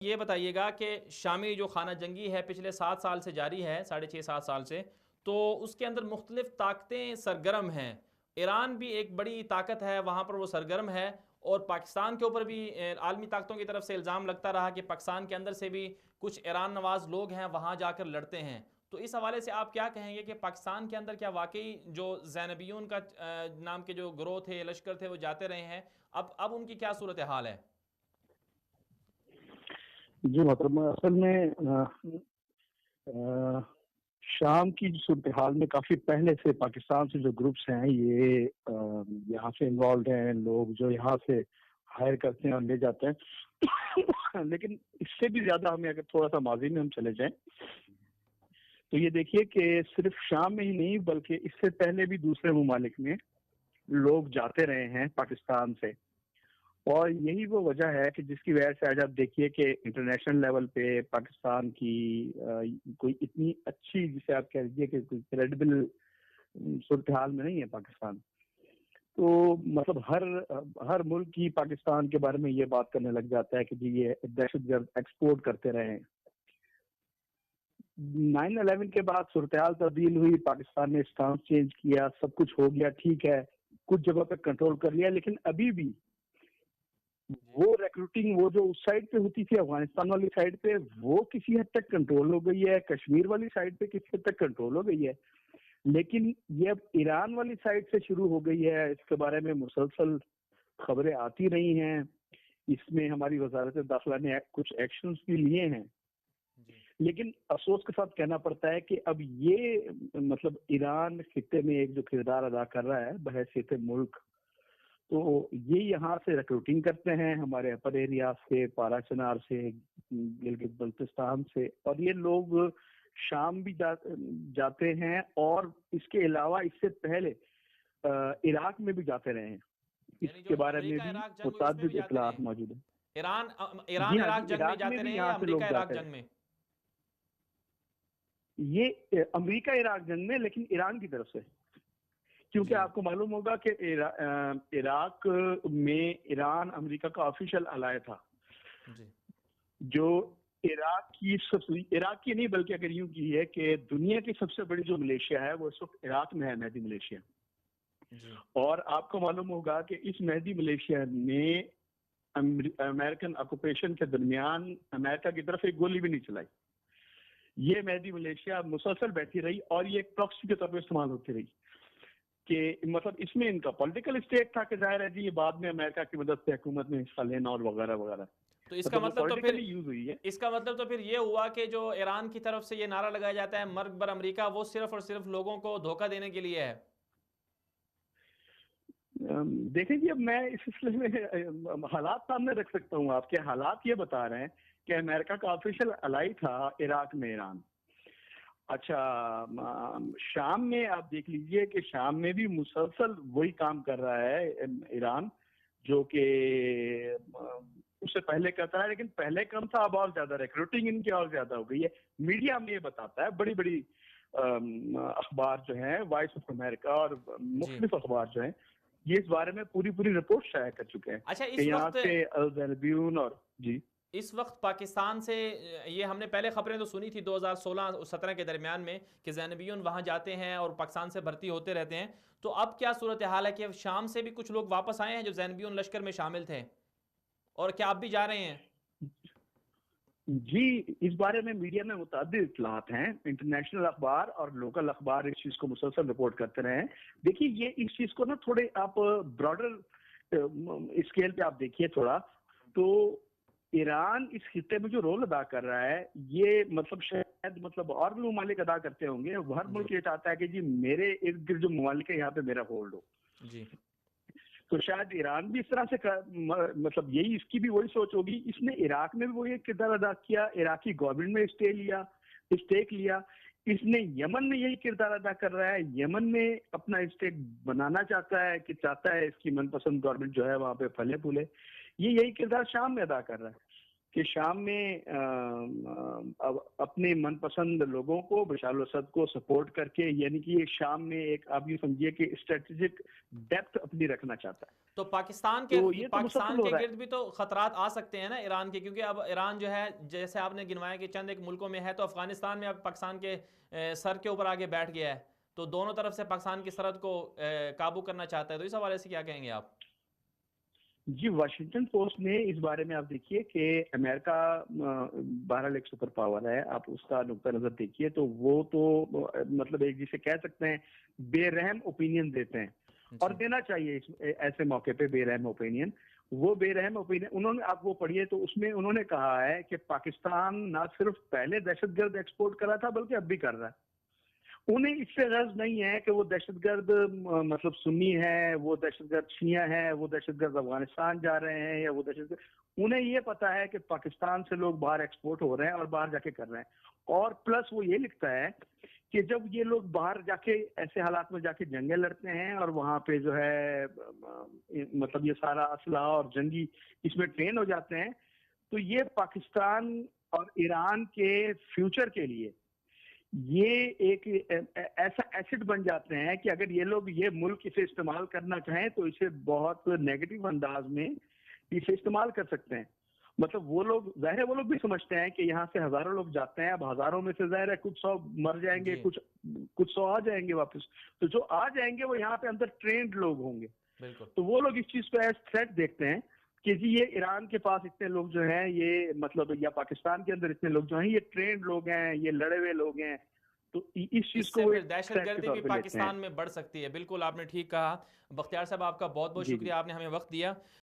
یہ بتائیے گا کہ شامی جو خانہ جنگی ہے پچھلے 7 سال سے جاری ہے، 6.5 7 سال سے، تو اس کے اندر مختلف طاقتیں سرگرم ہیں۔ ایران بھی ایک بڑی طاقت ہے، وہاں پر وہ سرگرم ہے، اور پاکستان کے اوپر بھی عالمی طاقتوں کی طرف سے الزام لگتا رہا کہ پاکستان کے اندر سے بھی کچھ ایران نواز لوگ ہیں وہاں جا کر لڑتے ہیں۔ تو اس حوالے سے آپ کیا کہیں گے کہ پاکستان کے اندر کیا واقعی جو زینبیون کا نام کے جو گروہ تھے، لشکر تھے، وہ جاتے رہے ہیں؟ اب ان کی کیا صورتحال ہے؟ جی محترمہ، اصل میں شام کی صورتحال میں کافی پہلے سے پاکستان سے جو گروپس ہیں یہ یہاں سے انوالوڈ ہیں، لوگ جو یہاں سے ہائر کرتے ہیں اور لے جاتے ہیں۔ لیکن اس سے بھی زیادہ ہمیں اگر تھوڑا سا ماضی میں ہم چلے جائیں تو یہ دیکھیے کہ صرف شام میں ہی نہیں بلکہ اس سے پہلے بھی دوسرے ممالک میں لوگ جاتے رہے ہیں پاکستان سے، اور یہی وہ وجہ ہے کہ جس کی وجہ سے آج آپ دیکھیے کہ انٹرنیشنل لیول پہ پاکستان کی کوئی اتنی اچھی، جسے آپ کہہ دیجیے کہ کوئی کریڈیبل صورتحال میں نہیں ہے پاکستان۔ تو مطلب ہر ملک کی پاکستان کے بارے میں یہ بات کرنے لگ جاتا ہے کہ جی یہ دہشت گرد ایکسپورٹ کرتے رہے ہیں۔ 9/11 کے بعد صورتحال تبدیل ہوئی، پاکستان نے اسٹانس چینج کیا، سب کچھ ہو گیا، ٹھیک ہے، کچھ جگہ پہ کنٹرول کر لیا، لیکن ابھی بھی وہ ریکروٹنگ وہ جو اس سائڈ پہ ہوتی تھی افغانستان والی سائڈ پہ، وہ کسی حد تک کنٹرول ہو گئی ہے، کشمیر والی سائڈ پہ کسی حد تک کنٹرول ہو گئی ہے، لیکن یہ اب ایران والی سائڈ سے شروع ہو گئی ہے۔ اس کے بارے میں مسلسل خبریں آتی رہی ہیں، اس میں ہماری وزارت داخلہ نے کچھ ایکشنز بھی لیے ہیں، لیکن افسوس کے ساتھ کہنا پڑتا ہے کہ اب یہ مطلب ایران خطے میں ایک جو کردار ادا کر رہا ہے بحیثیت ملک، تو یہ یہاں سے ریکروٹنگ کرتے ہیں ہمارے اپر ایریا سے، پارا چنار سے، گلگت بلتستان سے، اور یہ لوگ شام بھی جاتے ہیں، اور اس کے علاوہ اس سے پہلے عراق میں بھی جاتے رہے ہیں۔ اس یعنی کے جو بارے میں امریکہ بھی عراق جنگ ہوئی اس میں بھی متعدد جاتے رہے اطلاعات ہیں؟ موجود ہیں۔ ایران جی ہاں جی، عراق جنگ میں عراق میں جاتے بھی رہے ہیں یہاں یا سے لوگ امریکہ عراق جاتے جنگ میں؟ ہیں، یہ امریکہ عراق جنگ میں، لیکن ایران کی طرف سے، کیونکہ جی آپ کو معلوم ہوگا کہ عراق میں ایران امریکہ کا آفیشیل الائے تھا، جی جو عراق کی نہیں بلکہ اگر یوں کی ہے کہ دنیا کی سب سے بڑی جو ملیشیا ہے وہ اس وقت عراق میں ہے، مہدی ملیشیا۔ جی اور آپ کو معلوم ہوگا کہ اس مہدی ملیشیا نے امریکن آکوپیشن کے درمیان امریکہ کی طرف ایک گولی بھی نہیں چلائی۔ یہ مہدی ملیشیا مسلسل بیٹھی رہی اور یہ ایک پراکسی کے طور پر استعمال ہوتی رہی، کہ مطلب اس میں ان کا پولیٹیکل اسٹیک تھا کہ ظاہر ہے جی یہ بعد میں امریکہ کی مدد سے حکومت میں حصہ لینا اور وغیرہ وغیرہ، تو اس کا مطلب وہ مطلب تو پھر پولیٹیکلی یوز ہوئی ہے۔ اس کا مطلب تو پھر یہ ہوا کہ جو ایران کی طرف سے یہ نعرہ لگایا جاتا ہے مرگ بر امریکہ، وہ صرف اور صرف لوگوں کو دھوکہ دینے کے لیے ہے؟ دیکھیں جی، اب میں اس سلسلے میں حالات سامنے رکھ سکتا ہوں، آپ کے حالات یہ بتا رہے ہیں کہ امریکہ کا آفیشیل الائی تھا عراق میں ایران۔ اچھا، شام میں آپ دیکھ لیجئے کہ شام میں بھی مسلسل وہی کام کر رہا ہے ایران، جو کہ اس سے پہلے کرتا ہے، لیکن پہلے کم تھا، اب اور زیادہ ریکروٹنگ ان کی اور زیادہ ہو گئی ہے۔ میڈیا میں یہ بتاتا ہے، بڑی بڑی اخبار جو ہیں، وائس آف امریکہ اور جی مختلف اخبار جو ہیں، یہ اس بارے میں پوری رپورٹ شائع کر چکے ہیں اچھا، کہ یہاں سے الزربیون اور جی اس وقت پاکستان سے یہ ہم نے پہلے خبریں تو سنی تھی 2016-17 کے درمیان میں کہ زینبیون وہاں جاتے ہیں اور پاکستان سے بھرتی ہوتے رہتے ہیں، تو اب کیا صورتحال ہے کہ شام سے بھی کچھ لوگ واپس آئے ہیں جو زینبیون لشکر میں شامل تھے، اور کیا آپ بھی جا رہے ہیں؟ جی، اس بارے میں میڈیا میں متعدد اطلاعات ہیں، انٹرنیشنل اخبار اور لوکل اخبار اس چیز کو مسلسل رپورٹ کرتے رہے ہیں۔ دیکھیے یہ اس چیز کو نا تھوڑے آپ براڈر اسکیل پہ آپ دیکھیے تھوڑا، تو ایران اس خطے میں جو رول ادا کر رہا ہے، یہ مطلب شاید مطلب اور بھی ممالک ادا کرتے ہوں گے، ہر جی ملک یہ چاہتا ہے کہ جی میرے ارد گرد جو ممالک ہے یہاں پہ میرا ہولڈ ہو، جی تو شاید ایران بھی اس طرح سے مطلب یہی اس کی بھی وہی سوچ ہوگی۔ اس نے عراق میں بھی وہی ایک کردار ادا کیا، عراقی گورنمنٹ میں اسٹیک لیا، اس نے یمن میں یہی کردار ادا کر رہا ہے، یمن میں اپنا اسٹیک بنانا چاہتا ہے اس کی من پسند گورنمنٹ جو ہے وہاں پہ پھلے پھولے، یہ یہی کردار شام میں ادا کر رہا ہے۔ کہ شام میں اپنے من پسند لوگوں کو بشار الاسد کو سپورٹ کر کے، یعنی کہ یہ شام میں ایک آپ یہ سمجھیے کہ اسٹریٹجک ڈیپتھ اپنی رکھنا چاہتا ہے. تو پاکستان تو یہ تو مسلسل ہو رہا ہے. گرد بھی تو خطرات آ سکتے ہیں نا ایران کے، کیونکہ اب ایران جو ہے جیسے آپ نے گنوایا کہ چند ایک ملکوں میں ہے، تو افغانستان میں اب پاکستان کے سر کے اوپر آگے بیٹھ گیا ہے، تو دونوں طرف سے پاکستان کی سرحد کو قابو کرنا چاہتا ہے. تو اس حوالے سے کیا کہیں گے آپ؟ جی، واشنگٹن پوسٹ نے اس بارے میں آپ دیکھیے کہ امریکہ بہرحال ایک سپر پاور ہے، آپ اس کا نقطہ نظر دیکھیے تو وہ تو مطلب ایک جسے کہہ سکتے ہیں بے رحم اوپینین دیتے ہیں، اور دینا چاہیے ایسے موقع پہ بے رحم اوپینین. وہ بے رحم اوپینین انہوں نے، آپ وہ پڑھیے تو اس میں انہوں نے کہا ہے کہ پاکستان نہ صرف پہلے دہشت گرد ایکسپورٹ کرا تھا بلکہ اب بھی کر رہا ہے. انہیں اس سے غرض نہیں ہے کہ وہ دہشت گرد مطلب سنی ہے، وہ دہشت گرد شیعہ ہیں، وہ دہشت گرد افغانستان جا رہے ہیں، یا وہ دہشت گرد، انہیں یہ پتا ہے کہ پاکستان سے لوگ باہر ایکسپورٹ ہو رہے ہیں اور باہر جا کے کر رہے ہیں. اور پلس وہ یہ لکھتا ہے کہ جب یہ لوگ باہر جا کے ایسے حالات میں جا کے جنگیں لڑتے ہیں اور وہاں پہ جو ہے مطلب یہ سارا اسلحہ اور جنگی اس میں ٹرین ہو جاتے ہیں، تو یہ پاکستان اور ایران کے فیوچر کے لیے یہ ایک ایسا ایسڈ بن جاتے ہیں کہ اگر یہ لوگ یہ ملک اسے استعمال کرنا چاہیں تو اسے بہت نیگیٹو انداز میں اسے استعمال کر سکتے ہیں. مطلب وہ لوگ ظاہر ہے وہ لوگ بھی سمجھتے ہیں کہ یہاں سے ہزاروں لوگ جاتے ہیں، اب ہزاروں میں سے ظاہر ہے کچھ 100 مر جائیں گے، کچھ 100 آ جائیں گے واپس، تو جو آ جائیں گے وہ یہاں پہ اندر ٹرینڈ لوگ ہوں گے. تو وہ لوگ اس چیز کو ایز تھریٹ دیکھتے ہیں کہ جی یہ ایران کے پاس اتنے لوگ جو ہیں، یہ مطلب یا پاکستان کے اندر اتنے لوگ جو ہیں، یہ ٹرینڈ لوگ ہیں، یہ لڑے ہوئے لوگ ہیں، تو اس چیز کو دہشت گردی بھی پاکستان میں بڑھ سکتی ہے. بالکل آپ نے ٹھیک کہا. بختیار صاحب آپ کا بہت بہت شکریہ، آپ نے ہمیں وقت دیا.